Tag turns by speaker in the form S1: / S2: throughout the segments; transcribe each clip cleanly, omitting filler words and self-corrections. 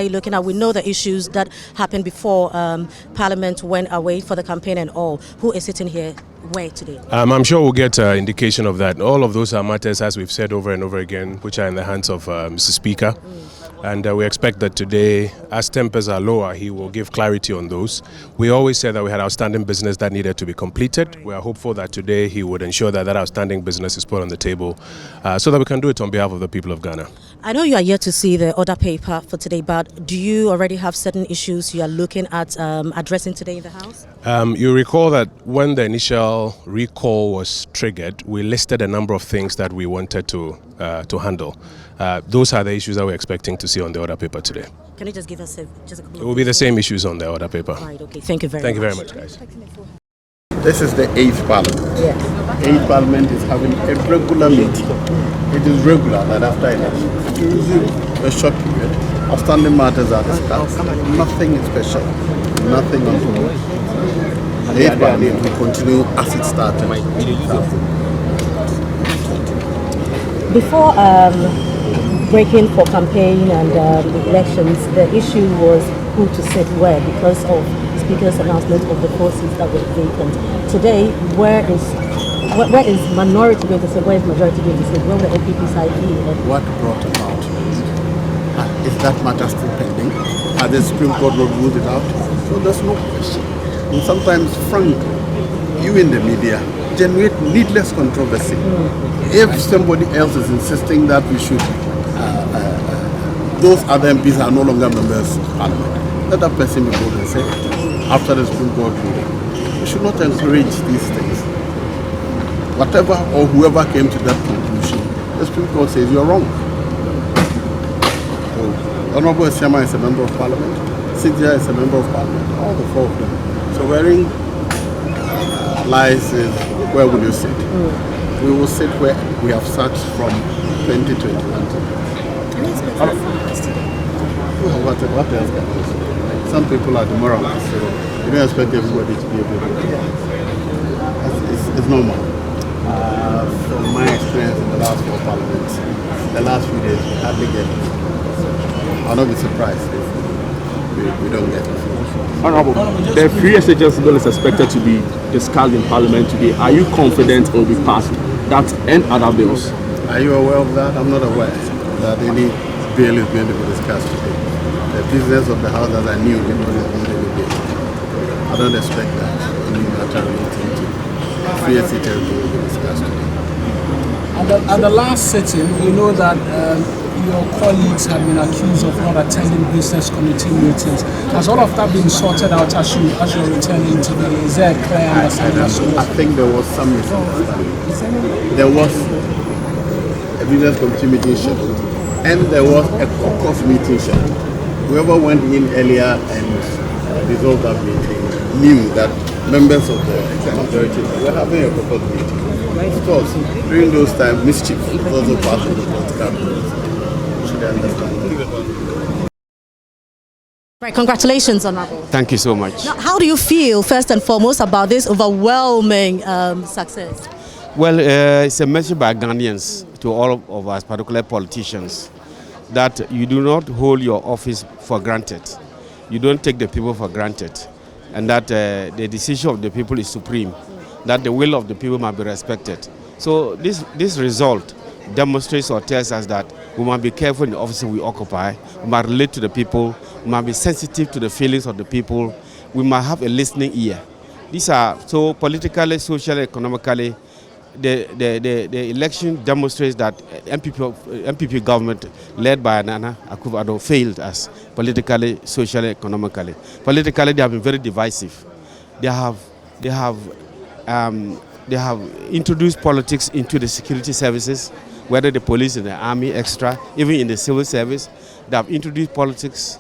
S1: you looking at? We know the issues that happened before Parliament went away for the campaign and all. Who is sitting here where today?
S2: I'm sure we'll get an indication of that. All of those are matters, as we've said over and over again, which are in the hands of Mr. Speaker. And we expect that today, as tempers are lower, he will give clarity on those. We always said that we had outstanding business that needed to be completed. We are hopeful that today he would ensure that that outstanding business is put on the table so that we can do it on behalf of the people of Ghana.
S1: I know you are yet to see the order paper for today, but do you already have certain issues you are looking at addressing today in the House?
S2: You recall that when the initial recall was triggered, we listed a number of things that we wanted to handle. Those are the issues that we're expecting to see on the order paper today.
S1: Can you just give us just a couple of...
S2: It will be the same issues on the order paper.
S1: Right, okay. Thank you very
S2: much. Thank you very much, guys.
S3: This is the 8th Parliament.
S1: Yes.
S3: 8th Parliament is having a regular meeting. It is regular that after elections, usually a short period, outstanding matters are discussed. Nothing special, nothing untoward. The 8th Parliament will continue as it started.
S1: Before breaking for campaign and elections, the issue was who to sit where because of the Speaker's announcement of the 4 seats that were vacant. Today, where is minority going to sit? Where is majority going to sit? Where will the NPP side be?
S3: What brought about is that matter still pending? Has the Supreme Court not ruled it out? So there's no question. And sometimes, frankly, you in the media generate needless controversy. If somebody else is insisting that we should, those other MPs are no longer members of Parliament, let that person be bold and say after the Supreme Court ruling. We should not encourage these things. Whatever or whoever came to that conclusion, the Supreme Court says you're wrong. So, Honorable Esiama is a member of Parliament, Cynthia is a member of Parliament, all the 4 of them. So wherein lies is where will you sit? We will sit where we have sat from 2021. What else can we say? Some people are demoralized, so you don't expect everybody to be able to do that. It's normal. From my experience in the last 4 parliaments, the last few days, we hardly get it. I'll not be surprised if we don't get it.
S4: Honorable, the free SHS bill is expected to be discussed in Parliament today. Are you confident it will be passed? That and other bills?
S3: Are you aware of that? I'm not aware that any bill is going to be discussed today. The business of the House, as I knew, it was any bill. I don't expect that any matter relating to free SHS bill will be discussed today.
S5: At the last sitting, we know that your colleagues have been accused of not attending business committee meetings. Has all of that been sorted out as you're returning today? Is there a clear understanding?
S3: I think there was some misunderstanding. There was a business committee meeting scheduled, and there was a caucus meeting scheduled. Whoever went in earlier and resolved that meeting knew that members of the majority were having a caucus meeting. Of course, during those times, mischief was also part of the political process.
S1: Right, congratulations, Honorable.
S4: Thank you so much.
S1: Now, how do you feel, first and foremost, about this overwhelming success?
S4: Well, it's a message by Ghanaians to all of us, particularly politicians, that you do not hold your office for granted. You don't take the people for granted, and that the decision of the people is supreme, that the will of the people must be respected. So this result demonstrates or tells us that we must be careful in the offices we occupy, we must relate to the people, we must be sensitive to the feelings of the people, we must have a listening ear. These are, so politically, socially, economically, the election demonstrates that MPP government led by Nana Akufo-Addo failed us politically, socially, economically. Politically, they have been very divisive. They have introduced politics into the security services, whether the police and the army, extra, even in the civil service. They have introduced politics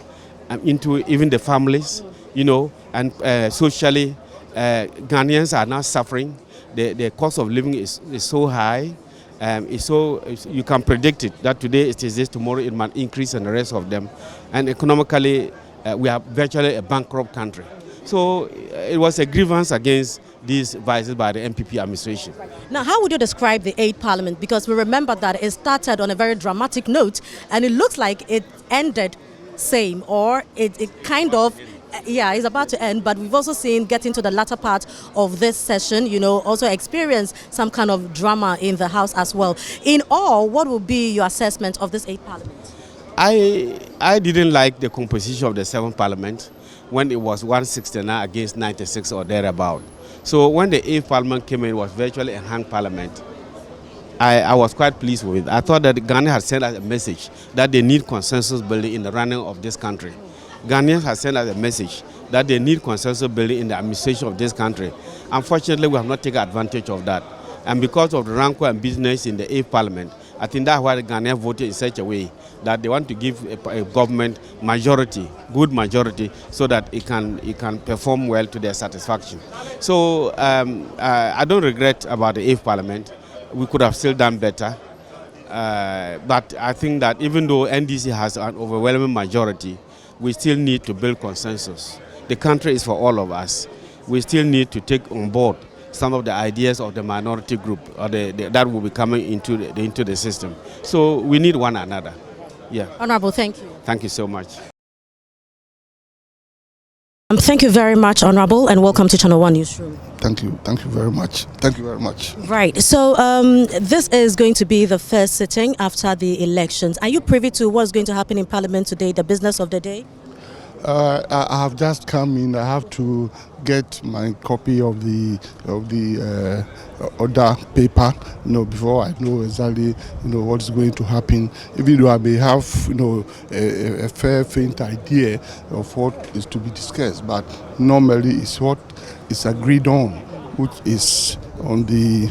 S4: into even the families, and socially, Ghanaians are now suffering. The cost of living is so high, you can predict it, that today it is this, tomorrow it might increase and the rest of them. And economically, we are virtually a bankrupt country. So it was a grievance against these vices by the MPP administration.
S1: Now, how would you describe the 8th Parliament? Because we remember that it started on a very dramatic note, and it looks like it ended same, or it kind of, yeah, it's about to end, but we've also seen getting to the latter part of this session, also experience some kind of drama in the House as well. In all, what will be your assessment of this 8th Parliament?
S4: I didn't like the composition of the 7th Parliament when it was 169 against 96 or thereabout. So when the 8th Parliament came in, it was virtually a hung Parliament. I was quite pleased with it. I thought that Ghana had sent us a message that they need consensus building in the running of this country. Ghanaians have sent us a message that they need consensus building in the administration of this country. Unfortunately, we have not taken advantage of that. And because of the rancor and business in the 8th Parliament, I think that's why the Ghanaians voted in such a way that they want to give a government majority, good majority, so that it can perform well to their satisfaction. So I don't regret about the 8th Parliament. We could have still done better. But I think that even though NDC has an overwhelming majority, we still need to build consensus. The country is for all of us. We still need to take on board some of the ideas of the minority group or that will be coming into the system. So we need one another. Yeah.
S1: Honorable, thank you.
S4: Thank you so much.
S1: Thank you very much, Honorable, and welcome to Channel One Newsroom.
S6: Thank you very much. Thank you very much.
S1: Right, so this is going to be the first sitting after the elections. Are you privy to what's going to happen in Parliament today, the business of the day?
S6: I have just come in. I have to get my copy of the order paper, before I know exactly, what's going to happen. Even though I may have, a fair, faint idea of what is to be discussed, but normally it's what is agreed on, which is on the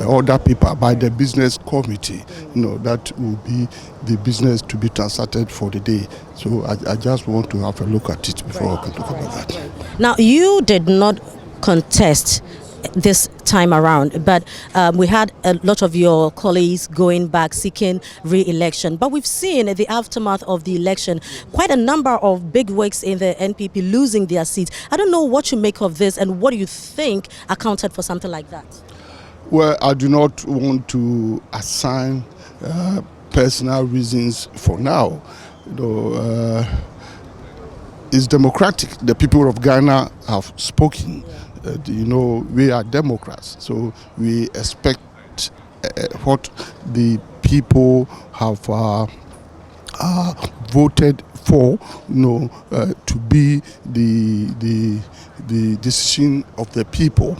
S6: order paper by the business committee. That will be the business to be transacted for the day. So I just want to have a look at it before I can talk about that.
S1: Now, you did not contest this time around, but we had a lot of your colleagues going back seeking re-election. But we've seen in the aftermath of the election quite a number of big wigs in the NPP losing their seats. I don't know what you make of this, and what do you think accounted for something like that?
S6: Well, I do not want to assign personal reasons for now. It's democratic. The people of Ghana have spoken. We are Democrats, so we expect what the people have voted for, to be the decision of the people,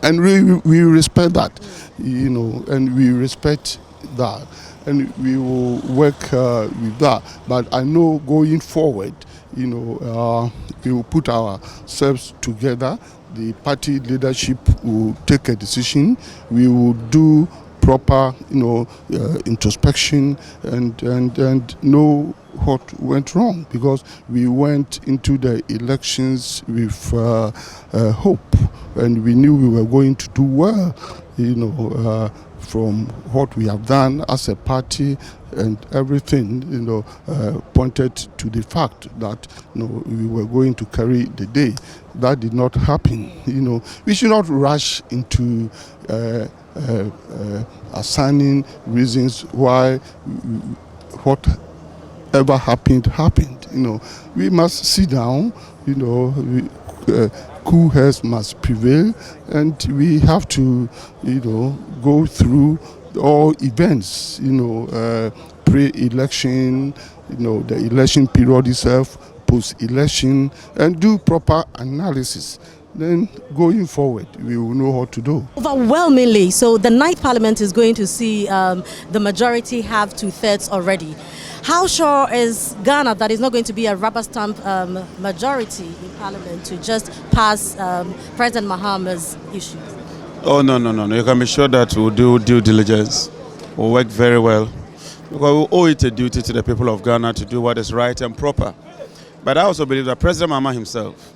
S6: and we respect that, and we respect that, and we will work with that. But I know going forward, we will put ourselves together. The party leadership will take a decision. We will do proper, introspection and know what went wrong, because we went into the elections with hope, and we knew we were going to do well, from what we have done as a party, and everything, pointed to the fact that, we were going to carry the day. That did not happen. We should not rush into assigning reasons why whatever happened. We must sit down. Cool heads must prevail, and we have to, go through all events, pre-election, the election period itself, post-election, and do proper analysis. Then going forward, we will know what to do.
S1: Overwhelmingly, so the 9th Parliament is going to see the majority have 2/3 already. How sure is Ghana that it's not going to be a rubber stamp majority in Parliament to just pass President Mahama's issues?
S7: Oh, no. You can be sure that we'll do due diligence. We'll work very well. Because we owe it a duty to the people of Ghana to do what is right and proper. But I also believe that President Mahama himself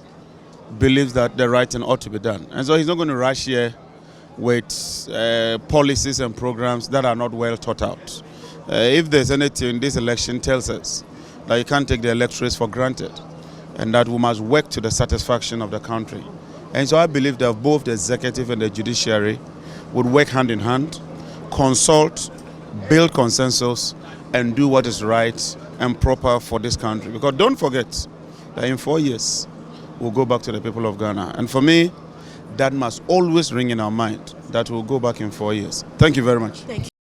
S7: believes that the right thing ought to be done. And so he's not going to rush here with policies and programs that are not well thought out. If there's anything this election tells us, that you can't take the electorates for granted, and that we must work to the satisfaction of the country. And so I believe that both the executive and the judiciary would work hand in hand, consult, build consensus, and do what is right and proper for this country. Because don't forget that in 4 years, we'll go back to the people of Ghana. And for me, that must always ring in our mind that we'll go back in 4 years. Thank you very much.
S1: Thank you.